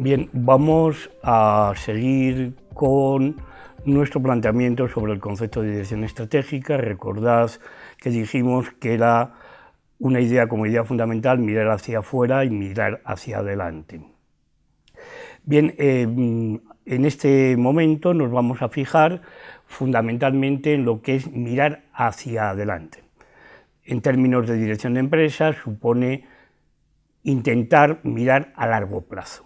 Bien, vamos a seguir con nuestro planteamiento sobre el concepto de dirección estratégica. Recordad que dijimos que era una idea como idea fundamental mirar hacia afuera y mirar hacia adelante. Bien, en este momento nos vamos a fijar fundamentalmente en lo que es mirar hacia adelante. En términos de dirección de empresa supone intentar mirar a largo plazo,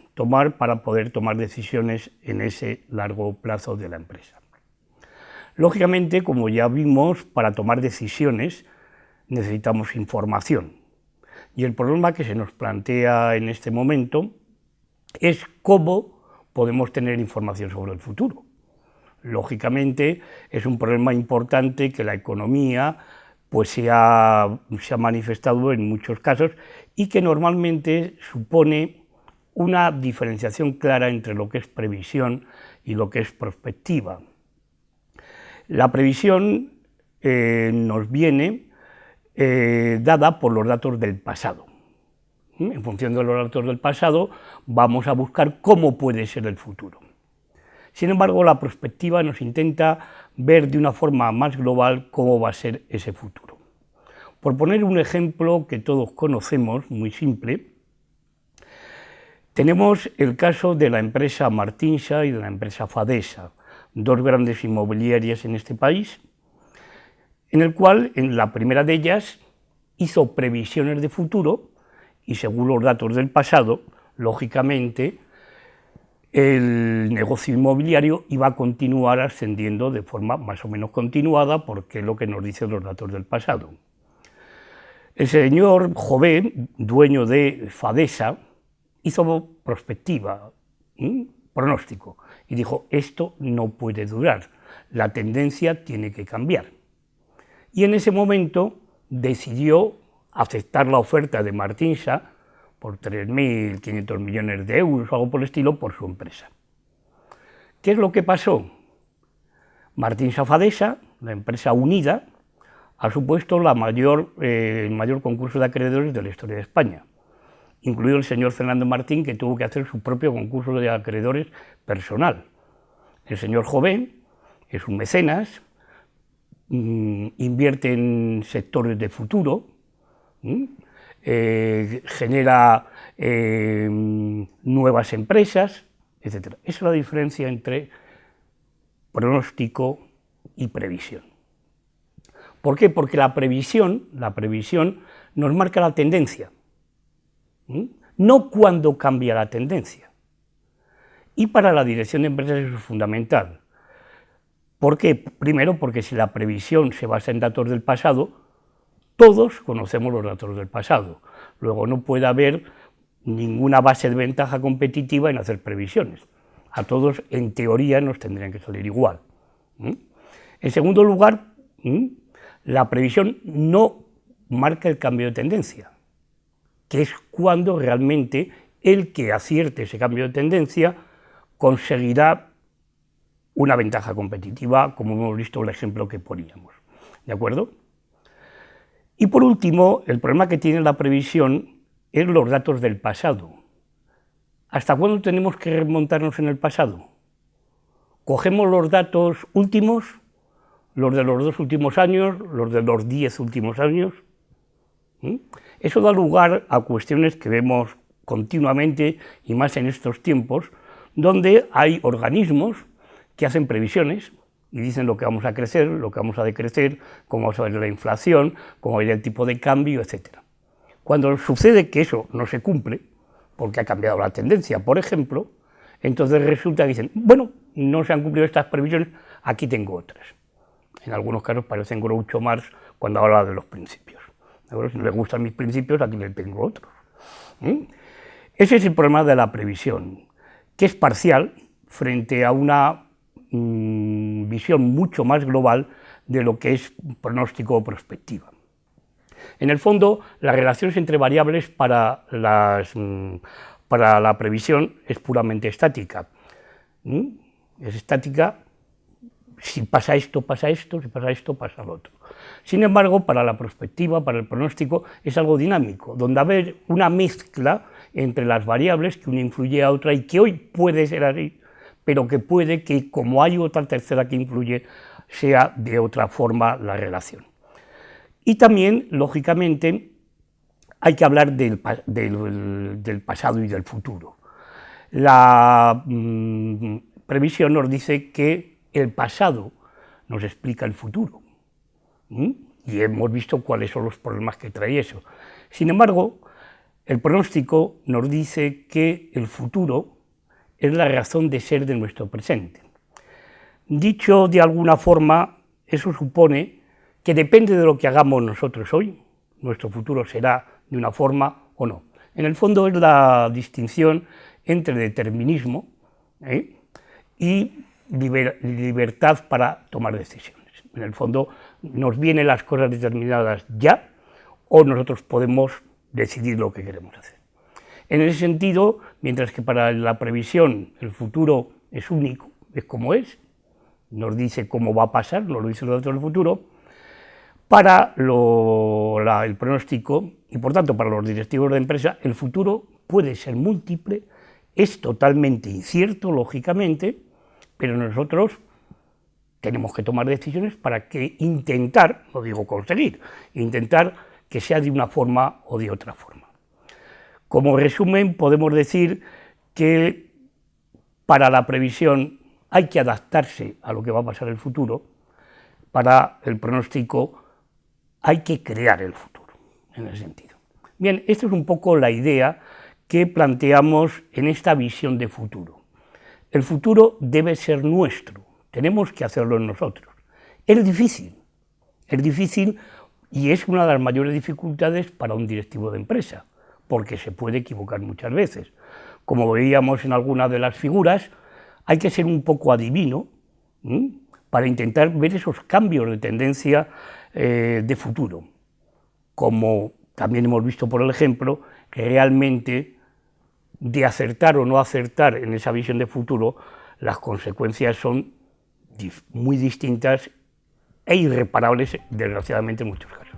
para poder tomar decisiones en ese largo plazo de la empresa. Lógicamente, como ya vimos, para tomar decisiones necesitamos información. Y el problema que se nos plantea en este momento es cómo podemos tener información sobre el futuro. Lógicamente, es un problema importante que la economía pues se ha manifestado en muchos casos y que normalmente supone una diferenciación clara entre lo que es previsión y lo que es prospectiva. La previsión nos viene dada por los datos del pasado. En función de los datos del pasado vamos a buscar cómo puede ser el futuro. Sin embargo, la prospectiva nos intenta ver de una forma más global cómo va a ser ese futuro. Por poner un ejemplo que todos conocemos, muy simple, tenemos el caso de la empresa Martinsa y de la empresa Fadesa, dos grandes inmobiliarias en este país, en el cual, en la primera de ellas, hizo previsiones de futuro y, según los datos del pasado, lógicamente, el negocio inmobiliario iba a continuar ascendiendo de forma más o menos continuada, porque es lo que nos dicen los datos del pasado. El señor Jové, dueño de Fadesa, hizo prospectiva, pronóstico, y dijo: esto no puede durar, la tendencia tiene que cambiar. Y en ese momento decidió aceptar la oferta de Martinsa por 3.500 millones de euros o algo por el estilo, por su empresa. ¿Qué es lo que pasó? Martinsa Fadesa, la empresa unida, ha supuesto el mayor concurso de acreedores de la historia de España, incluido el señor Fernando Martín, que tuvo que hacer su propio concurso de acreedores personal. El señor Jové es un mecenas, invierte en sectores de futuro, genera nuevas empresas, etc. Esa es la diferencia entre pronóstico y previsión. ¿Por qué? Porque la previsión nos marca la tendencia, no cuando cambia la tendencia. Y para la dirección de empresas eso es fundamental. ¿Por qué? Primero, porque si la previsión se basa en datos del pasado, todos conocemos los datos del pasado. Luego no puede haber ninguna base de ventaja competitiva en hacer previsiones. A todos, en teoría, nos tendrían que salir igual. En segundo lugar, la previsión no marca el cambio de tendencia, que es cuando realmente el que acierte ese cambio de tendencia conseguirá una ventaja competitiva, como hemos visto en el ejemplo que poníamos. ¿De acuerdo? Y por último, el problema que tiene la previsión es los datos del pasado. ¿Hasta cuándo tenemos que remontarnos en el pasado? ¿Cogemos los datos últimos, los de los 2 últimos años, los de los 10 últimos años? Eso da lugar a cuestiones que vemos continuamente, y más en estos tiempos, donde hay organismos que hacen previsiones y dicen lo que vamos a crecer, lo que vamos a decrecer, cómo vamos a ver la inflación, cómo va a ir el tipo de cambio, etc. Cuando sucede que eso no se cumple, porque ha cambiado la tendencia, por ejemplo, entonces resulta que dicen: bueno, no se han cumplido estas previsiones, aquí tengo otras. En algunos casos parecen Groucho Marx cuando habla de los principios. Si no les gustan mis principios, aquí les tengo otros. Ese es el problema de la previsión, que es parcial frente a una visión mucho más global de lo que es pronóstico o prospectiva. En el fondo, las relaciones entre variables para la previsión es puramente estática. Es estática: si pasa esto, pasa esto, si pasa esto, pasa lo otro. Sin embargo, para la prospectiva, para el pronóstico, es algo dinámico, donde va a haber una mezcla entre las variables, que una influye a otra y que hoy puede ser así, pero que puede que, como hay otra tercera que influye, sea de otra forma la relación. Y también, lógicamente, hay que hablar del pasado y del futuro. La previsión nos dice que el pasado nos explica el futuro, y hemos visto cuáles son los problemas que trae eso. Sin embargo, el pronóstico nos dice que el futuro es la razón de ser de nuestro presente. Dicho de alguna forma, eso supone que depende de lo que hagamos nosotros hoy, nuestro futuro será de una forma o no. En el fondo es la distinción entre determinismo y libertad para tomar decisiones. En el fondo nos vienen las cosas determinadas ya, o nosotros podemos decidir lo que queremos hacer. En ese sentido, mientras que para la previsión el futuro es único, es como es, nos dice cómo va a pasar, nos lo dice los datos del futuro, para el pronóstico, y por tanto para los directivos de empresa, el futuro puede ser múltiple, es totalmente incierto, lógicamente, pero nosotros tenemos que tomar decisiones para que intentar, no digo conseguir, intentar que sea de una forma o de otra forma. Como resumen, podemos decir que para la previsión hay que adaptarse a lo que va a pasar en el futuro, para el pronóstico hay que crear el futuro, en ese sentido. Bien, esta es un poco la idea que planteamos en esta visión de futuro. El futuro debe ser nuestro, tenemos que hacerlo nosotros. Es difícil y es una de las mayores dificultades para un directivo de empresa, porque se puede equivocar muchas veces. Como veíamos en algunas de las figuras, hay que ser un poco adivino para intentar ver esos cambios de tendencia de futuro. Como también hemos visto por el ejemplo, que realmente de acertar o no acertar en esa visión de futuro, las consecuencias son muy distintas e irreparables, desgraciadamente, en muchos casos.